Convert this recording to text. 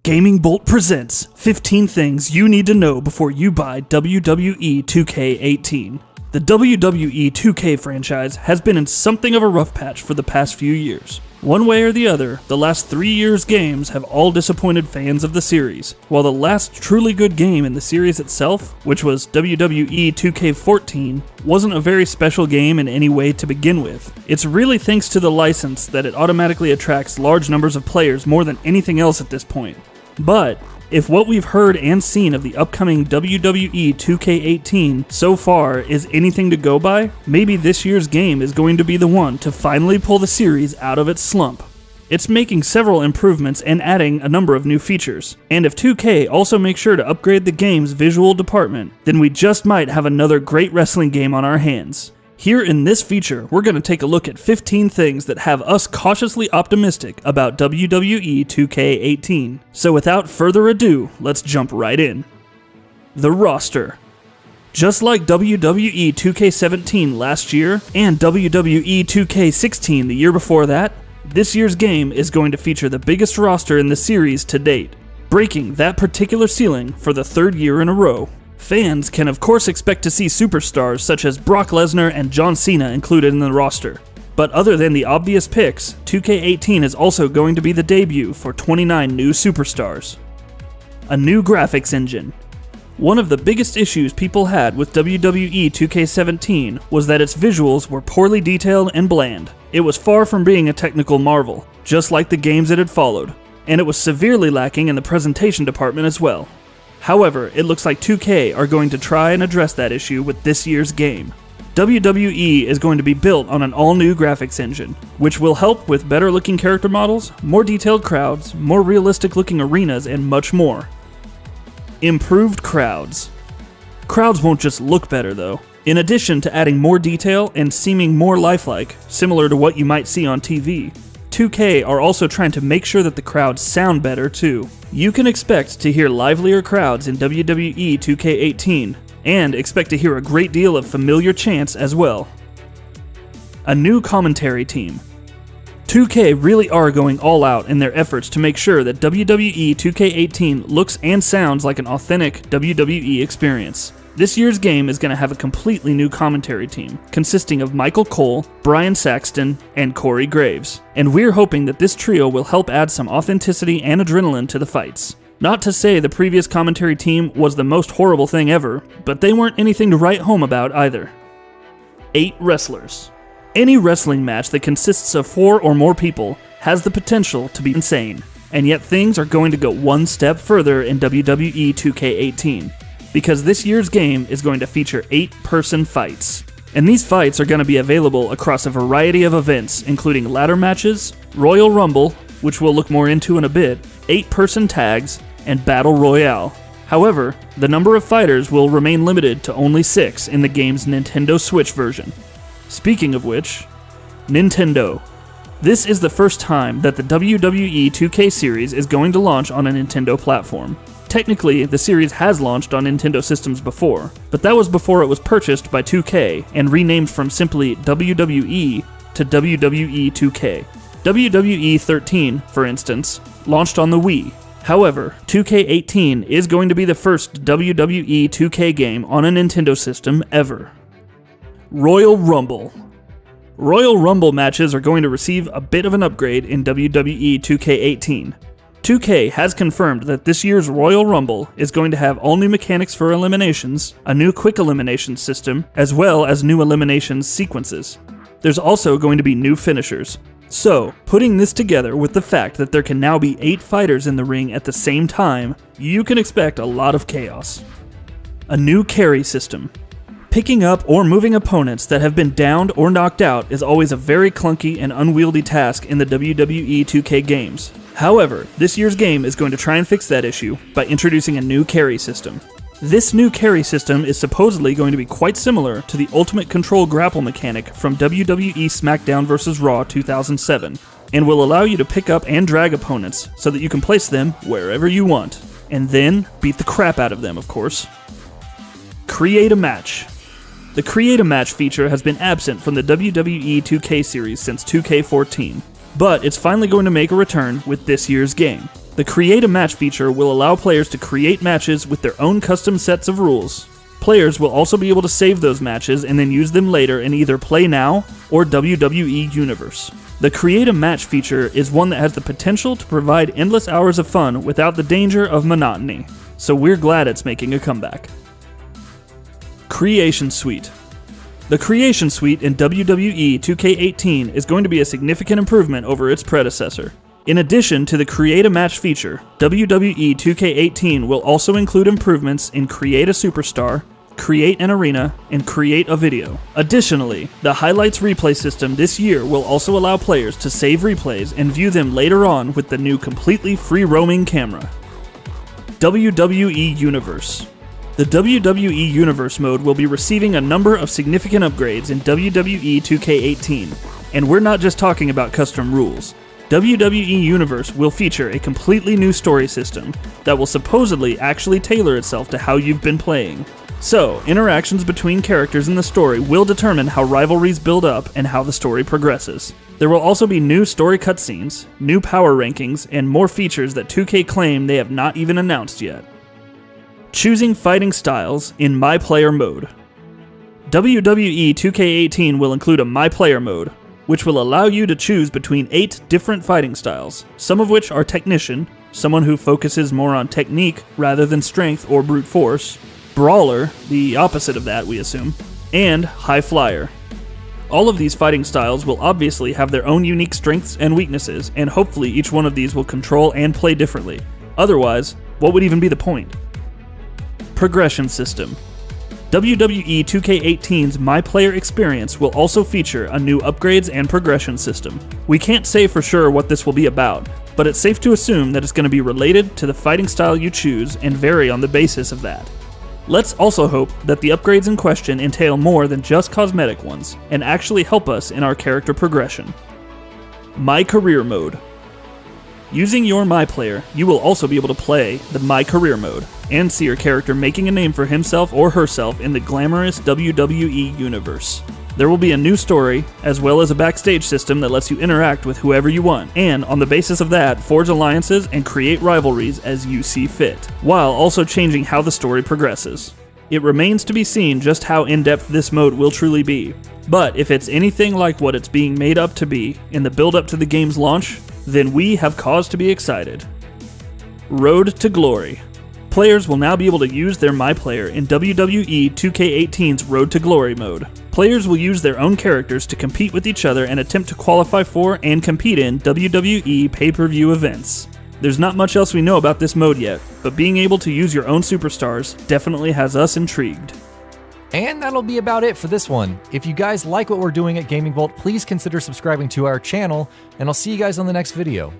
Gaming Bolt presents 15 things you need to know before you buy WWE 2K18. The WWE 2K franchise has been in something of a rough patch for the past few years. One way or the other, the last 3 years' games have all disappointed fans of the series, while the last truly good game in the series itself, which was WWE 2K14, wasn't a very special game in any way to begin with. It's really thanks to the license that it automatically attracts large numbers of players more than anything else at this point. But if what we've heard and seen of the upcoming WWE 2K18 so far is anything to go by, maybe this year's game is going to be the one to finally pull the series out of its slump. It's making several improvements and adding a number of new features. And if 2K also makes sure to upgrade the game's visual department, then we just might have another great wrestling game on our hands. Here in this feature, we're going to take a look at 15 things that have us cautiously optimistic about WWE 2K18. So without further ado, let's jump right in. The roster. Just like WWE 2K17 last year, and WWE 2K16 the year before that, this year's game is going to feature the biggest roster in the series to date, breaking that particular ceiling for the third year in a row. Fans can of course expect to see superstars such as Brock Lesnar and John Cena included in the roster. But other than the obvious picks, 2K18 is also going to be the debut for 29 new superstars. A new graphics engine. One of the biggest issues people had with WWE 2K17 was that its visuals were poorly detailed and bland. It was far from being a technical marvel, just like the games it had followed, and it was severely lacking in the presentation department as well. However, it looks like 2K are going to try and address that issue with this year's game. WWE is going to be built on an all-new graphics engine, which will help with better-looking character models, more detailed crowds, more realistic-looking arenas, and much more. Improved crowds. Crowds won't just look better though. In addition to adding more detail and seeming more lifelike, similar to what you might see on TV, 2K are also trying to make sure that the crowds sound better too. You can expect to hear livelier crowds in WWE 2K18, and expect to hear a great deal of familiar chants as well. A new commentary team. 2K really are going all out in their efforts to make sure that WWE 2K18 looks and sounds like an authentic WWE experience. This year's game is going to have a completely new commentary team, consisting of Michael Cole, Brian Saxton, and Corey Graves, and we're hoping that this trio will help add some authenticity and adrenaline to the fights. Not to say the previous commentary team was the most horrible thing ever, but they weren't anything to write home about either. 8 wrestlers. Any wrestling match that consists of 4 or more people has the potential to be insane, and yet things are going to go one step further in WWE 2K18. Because this year's game is going to feature 8-person fights. And these fights are going to be available across a variety of events, including ladder matches, Royal Rumble, which we'll look more into in a bit, 8-person tags, and Battle Royale. However, the number of fighters will remain limited to only 6 in the game's Nintendo Switch version. Speaking of which, Nintendo. This is the first time that the WWE 2K series is going to launch on a Nintendo platform. Technically, the series has launched on Nintendo systems before, but that was before it was purchased by 2K and renamed from simply WWE to WWE 2K. WWE 13, for instance, launched on the Wii. However, 2K18 is going to be the first WWE 2K game on a Nintendo system ever. Royal Rumble. Royal Rumble matches are going to receive a bit of an upgrade in WWE 2K18. 2K has confirmed that this year's Royal Rumble is going to have all new mechanics for eliminations, a new quick elimination system, as well as new eliminations sequences. There's also going to be new finishers. So, putting this together with the fact that there can now be 8 fighters in the ring at the same time, you can expect a lot of chaos. A new carry system. Picking up or moving opponents that have been downed or knocked out is always a very clunky and unwieldy task in the WWE 2K games. However, this year's game is going to try and fix that issue by introducing a new carry system. This new carry system is supposedly going to be quite similar to the Ultimate Control grapple mechanic from WWE SmackDown vs. Raw 2007, and will allow you to pick up and drag opponents so that you can place them wherever you want, and then beat the crap out of them, of course. Create a match. The Create a Match feature has been absent from the WWE 2K series since 2K14, but it's finally going to make a return with this year's game. The Create a Match feature will allow players to create matches with their own custom sets of rules. Players will also be able to save those matches and then use them later in either Play Now or WWE Universe. The Create a Match feature is one that has the potential to provide endless hours of fun without the danger of monotony, so we're glad it's making a comeback. Creation Suite. The Creation Suite in WWE 2K18 is going to be a significant improvement over its predecessor. In addition to the Create a Match feature, WWE 2K18 will also include improvements in Create a Superstar, Create an Arena, and Create a Video. Additionally, the Highlights replay system this year will also allow players to save replays and view them later on with the new completely free-roaming camera. WWE Universe. The WWE Universe mode will be receiving a number of significant upgrades in WWE 2K18, and we're not just talking about custom rules. WWE Universe will feature a completely new story system that will supposedly actually tailor itself to how you've been playing. So, interactions between characters in the story will determine how rivalries build up and how the story progresses. There will also be new story cutscenes, new power rankings, and more features that 2K claim they have not even announced yet. Choosing fighting styles in My Player mode. WWE 2K18 will include a My Player mode, which will allow you to choose between 8 different fighting styles, some of which are Technician, someone who focuses more on technique rather than strength or brute force, Brawler, the opposite of that we assume, and High Flyer. All of these fighting styles will obviously have their own unique strengths and weaknesses, and hopefully each one of these will control and play differently. Otherwise, what would even be the point? Progression System. WWE 2K18's My Player experience will also feature a new upgrades and progression system. We can't say for sure what this will be about, but it's safe to assume that it's going to be related to the fighting style you choose and vary on the basis of that. Let's also hope that the upgrades in question entail more than just cosmetic ones, and actually help us in our character progression. My Career Mode. Using your My Player, you will also be able to play the My Career mode, and see your character making a name for himself or herself in the glamorous WWE universe. There will be a new story, as well as a backstage system that lets you interact with whoever you want, and on the basis of that, forge alliances and create rivalries as you see fit, while also changing how the story progresses. It remains to be seen just how in-depth this mode will truly be, but if it's anything like what it's being made up to be in the build-up to the game's launch, then we have cause to be excited. Road to Glory. Players will now be able to use their My Player in WWE 2K18's Road to Glory mode. Players will use their own characters to compete with each other and attempt to qualify for and compete in WWE pay-per-view events. There's not much else we know about this mode yet, but being able to use your own superstars definitely has us intrigued. And that'll be about it for this one. If you guys like what we're doing at Gaming Vault, please consider subscribing to our channel, and I'll see you guys on the next video.